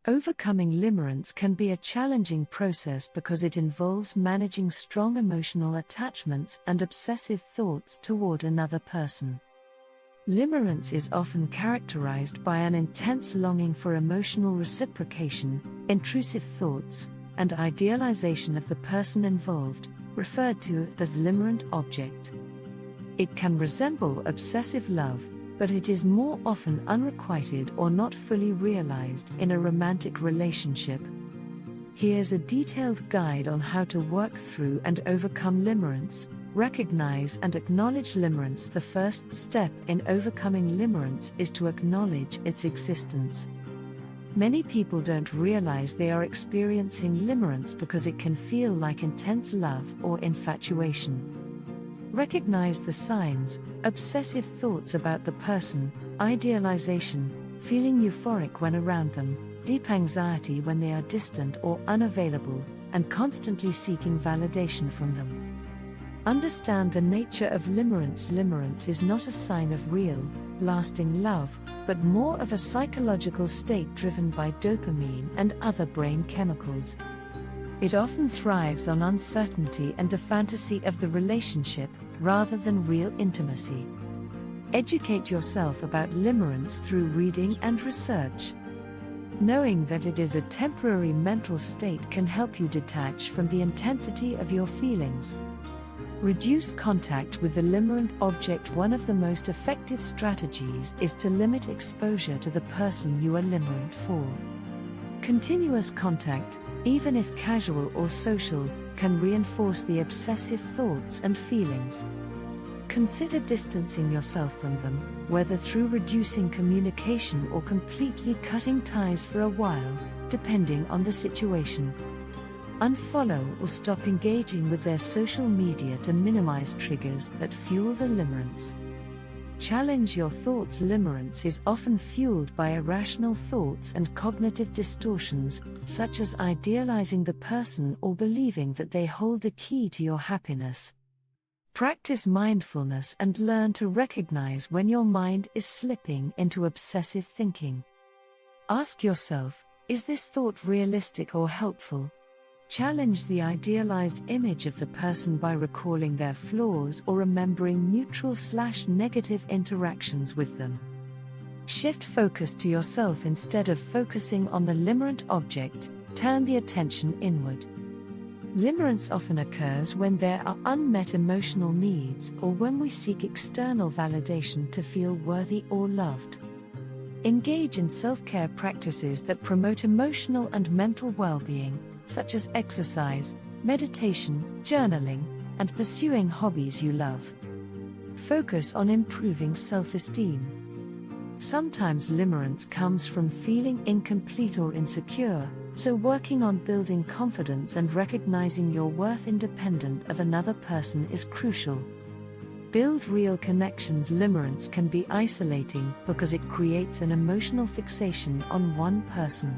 Overcoming limerence can be a challenging process because it involves managing strong emotional attachments and obsessive thoughts toward another person. Limerence is often characterized by an intense longing for emotional reciprocation, intrusive thoughts, and idealization of the person involved, referred to as limerent object. It can resemble obsessive love, but it is more often unrequited or not fully realized in a romantic relationship. Here's a detailed guide on how to work through and overcome limerence. Recognize and acknowledge limerence. The first step in overcoming limerence is to acknowledge its existence. Many people don't realize they are experiencing limerence because it can feel like intense love or infatuation. Recognize the signs: obsessive thoughts about the person, idealization, feeling euphoric when around them, deep anxiety when they are distant or unavailable, and constantly seeking validation from them. Understand the nature of limerence. Limerence is not a sign of real, lasting love, but more of a psychological state driven by dopamine and other brain chemicals. It often thrives on uncertainty and the fantasy of the relationship, rather than real intimacy. Educate yourself about limerence through reading and research. Knowing that it is a temporary mental state can help you detach from the intensity of your feelings. Reduce contact with the limerent object. One of the most effective strategies is to limit exposure to the person you are limerent for. Continuous contact, even if casual or social, can reinforce the obsessive thoughts and feelings. Consider distancing yourself from them, whether through reducing communication or completely cutting ties for a while, depending on the situation. Unfollow or stop engaging with their social media to minimize triggers that fuel the limerence. Challenge your thoughts. Limerence is often fueled by irrational thoughts and cognitive distortions, such as idealizing the person or believing that they hold the key to your happiness. Practice mindfulness and learn to recognize when your mind is slipping into obsessive thinking. Ask yourself, is this thought realistic or helpful? Challenge the idealized image of the person by recalling their flaws or remembering neutral/negative interactions with them. Shift focus to yourself instead of focusing on the limerent object. Turn the attention inward. Limerence often occurs when there are unmet emotional needs or when we seek external validation to feel worthy or loved. Engage in self-care practices that promote emotional and mental well-being, such as exercise, meditation, journaling, and pursuing hobbies you love. Focus on improving self-esteem. Sometimes limerence comes from feeling incomplete or insecure, so working on building confidence and recognizing your worth independent of another person is crucial. Build real connections. Limerence can be isolating because it creates an emotional fixation on one person.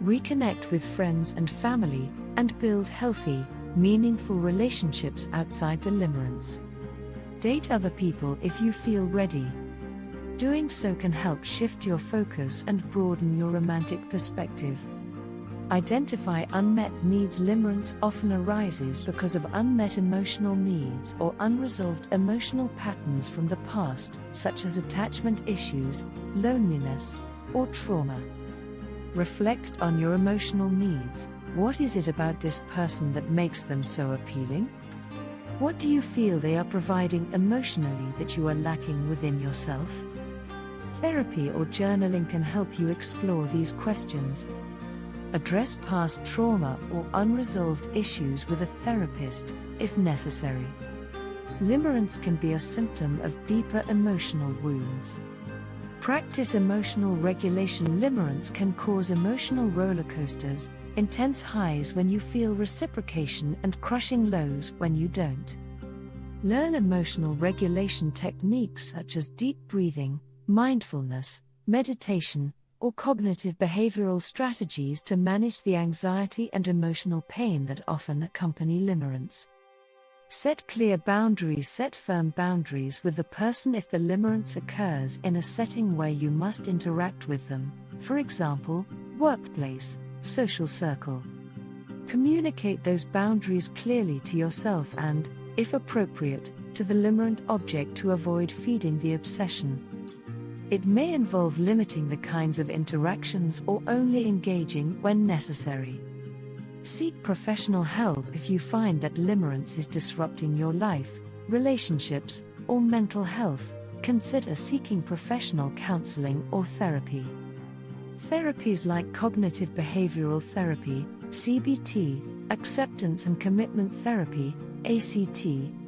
Reconnect with friends and family, and build healthy, meaningful relationships outside the limerence. Date other people if you feel ready. Doing so can help shift your focus and broaden your romantic perspective. Identify unmet needs. Limerence often arises because of unmet emotional needs or unresolved emotional patterns from the past, such as attachment issues, loneliness, or trauma. Reflect on your emotional needs. What is it about this person that makes them so appealing? What do you feel they are providing emotionally that you are lacking within yourself? Therapy or journaling can help you explore these questions. Address past trauma or unresolved issues with a therapist, if necessary. Limerence can be a symptom of deeper emotional wounds. Practice emotional regulation. Limerence can cause emotional roller coasters, intense highs when you feel reciprocation and crushing lows when you don't. Learn emotional regulation techniques such as deep breathing, mindfulness, meditation, or cognitive behavioral strategies to manage the anxiety and emotional pain that often accompany limerence. Set clear boundaries. Set firm boundaries with the person if the limerence occurs in a setting where you must interact with them, for example, workplace, social circle. Communicate those boundaries clearly to yourself and, if appropriate, to the limerent object to avoid feeding the obsession. It may involve limiting the kinds of interactions or only engaging when necessary. Seek professional help if you find that limerence is disrupting your life, relationships, or mental health. Consider seeking professional counseling or therapy. Therapies like cognitive behavioral therapy, CBT, acceptance and commitment therapy, ACT,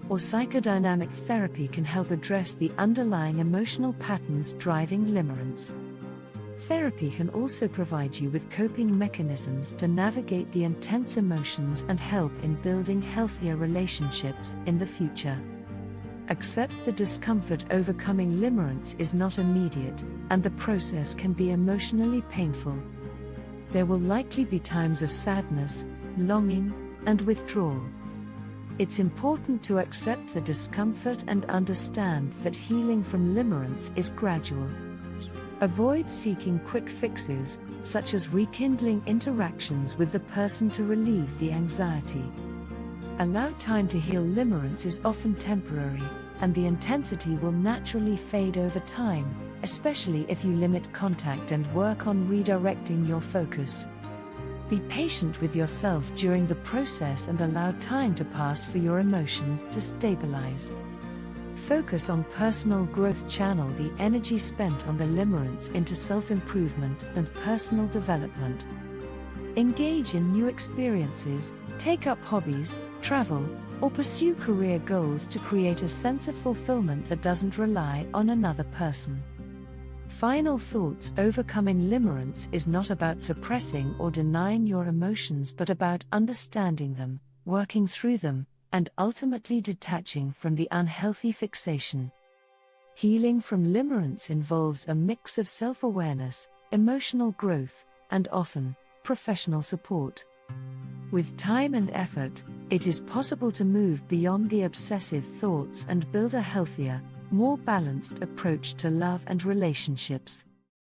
or psychodynamic therapy can help address the underlying emotional patterns driving limerence. Therapy can also provide you with coping mechanisms to navigate the intense emotions and help in building healthier relationships in the future. Accept the discomfort. Overcoming limerence is not immediate, and the process can be emotionally painful. There will likely be times of sadness, longing, and withdrawal. It's important to accept the discomfort and understand that healing from limerence is gradual. Avoid seeking quick fixes, such as rekindling interactions with the person to relieve the anxiety. Allow time to heal. Limerence is often temporary, and the intensity will naturally fade over time, especially if you limit contact and work on redirecting your focus. Be patient with yourself during the process and allow time to pass for your emotions to stabilize. Focus on personal growth. Channel the energy spent on the limerence into self-improvement and personal development. Engage in new experiences, take up hobbies, travel, or pursue career goals to create a sense of fulfillment that doesn't rely on another person. Final thoughts. Overcoming limerence is not about suppressing or denying your emotions but about understanding them, working through them, and ultimately detaching from the unhealthy fixation. Healing from limerence involves a mix of self-awareness, emotional growth, and often, professional support. With time and effort, it is possible to move beyond the obsessive thoughts and build a healthier, more balanced approach to love and relationships.